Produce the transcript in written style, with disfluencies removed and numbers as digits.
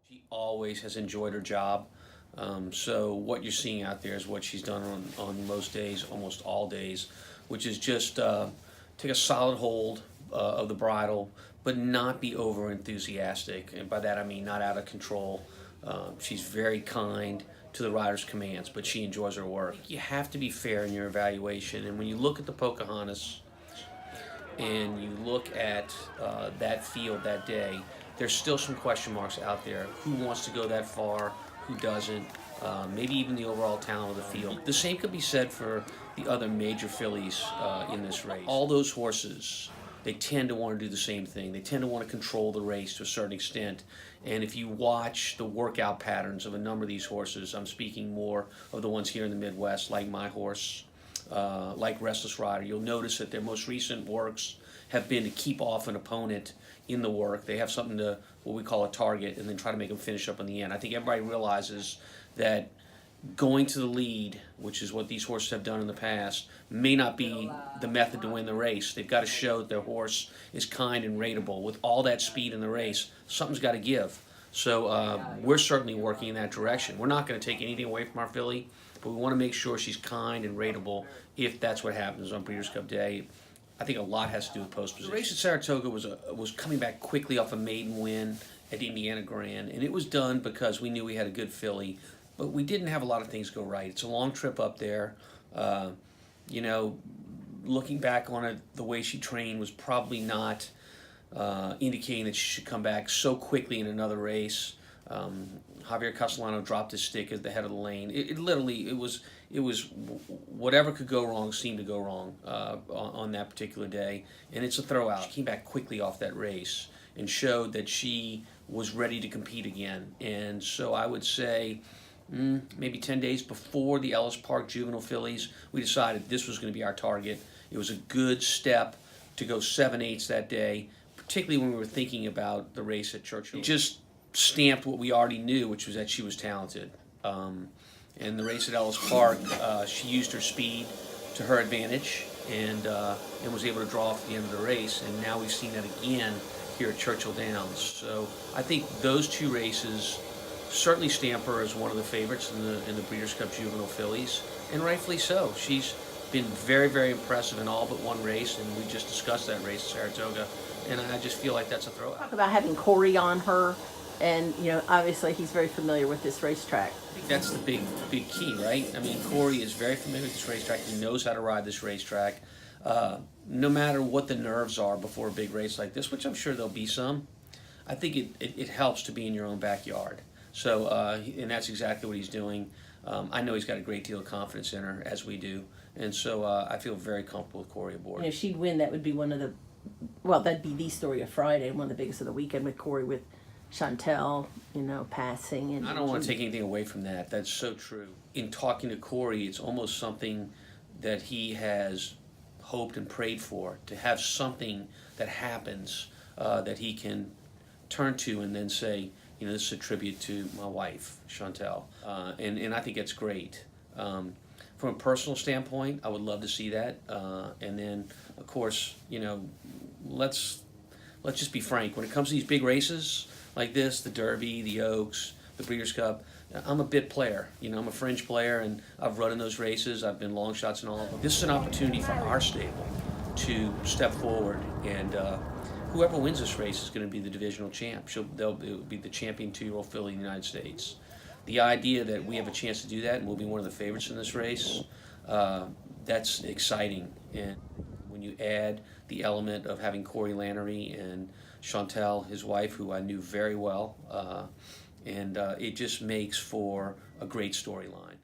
She always has enjoyed her job. So what you're seeing out there is what she's done on most days, almost all days, which is just take a solid hold of the bridle, but not be over enthusiastic. And by that I mean not out of control. She's very kind to the rider's commands, but she enjoys her work. You have to be fair in your evaluation. And when you look at the Pocahontas and you look at that field that day, there's still some question marks out there. Who wants to go that far? Who doesn't? Maybe even the overall talent of the field. The same could be said for the other major fillies in this race. All those horses, they tend to want to do the same thing. They tend to want to control the race to a certain extent. And if you watch the workout patterns of a number of these horses, I'm speaking more of the ones here in the Midwest, like my horse, like Restless Rider, you'll notice that their most recent works have been to keep off an opponent in the work. They have something to, what we call a target, and then try to make them finish up in the end. I think everybody realizes that going to the lead, which is what these horses have done in the past, may not be the method to win the race. They've got to show that their horse is kind and rateable. With all that speed in the race, something's got to give. So we're certainly working in that direction. We're not going to take anything away from our filly, but we want to make sure she's kind and rateable if that's what happens on Breeders' Cup Day. I think a lot has to do with post position. The race at Saratoga was coming back quickly off a maiden win at Indiana Grand, and it was done because we knew we had a good filly, but we didn't have a lot of things go right. It's a long trip up there. You know, looking back on it, the way she trained was probably not indicating that she should come back so quickly in another race. Javier Castellano dropped his stick at the head of the lane. It literally, it was whatever could go wrong seemed to go wrong on that particular day, and it's a throwout. She came back quickly off that race and showed that she was ready to compete again. And so I would say maybe 10 days before the Ellis Park Juvenile Fillies, we decided this was going to be our target. It was a good step to go 7/8 that day, particularly when we were thinking about the race at Churchill. It just stamped what we already knew, which was that she was talented. And the race at Ellis Park, she used her speed to her advantage and was able to draw off at the end of the race. And now we've seen that again here at Churchill Downs. So I think those two races certainly stamp her as one of the favorites in the Breeders' Cup Juvenile Fillies, and rightfully so. She's been very, very impressive in all but one race, and we just discussed that race at Saratoga, and I just feel like that's a throwout. Talk about having Corey on her, and you know, obviously he's very familiar with this racetrack. I think that's the big key, right? I mean, Corey is very familiar with this racetrack. He knows how to ride this racetrack. No matter what the nerves are before a big race like this, which I'm sure there'll be some, I think it helps to be in your own backyard. So, and that's exactly what he's doing. I know he's got a great deal of confidence in her, as we do. And so I feel very comfortable with Corey aboard. And if she'd win, that would be one of the, well, that'd be the story of Friday, one of the biggest of the weekend with Corey, with Shantel, you know, passing. And I don't want to take anything away from that. That's so true. In talking to Corey, it's almost something that he has hoped and prayed for, to have something that happens that he can turn to and then say, you know, this is a tribute to my wife, Shantel. And I think it's great. From a personal standpoint, I would love to see that. And then, of course, you know, let's just be frank. When it comes to these big races like this, the Derby, the Oaks, the Breeders' Cup, I'm a bit player. You know, I'm a fringe player, and I've run in those races. I've been long shots in all of them. This is an opportunity for our stable to step forward, and whoever wins this race is going to be the divisional champ. They'll be the champion 2-year-old filly in the United States. The idea that we have a chance to do that and we'll be one of the favorites in this race, that's exciting. And when you add the element of having Corey Lanerie and Shantel, his wife, who I knew very well, it just makes for a great storyline.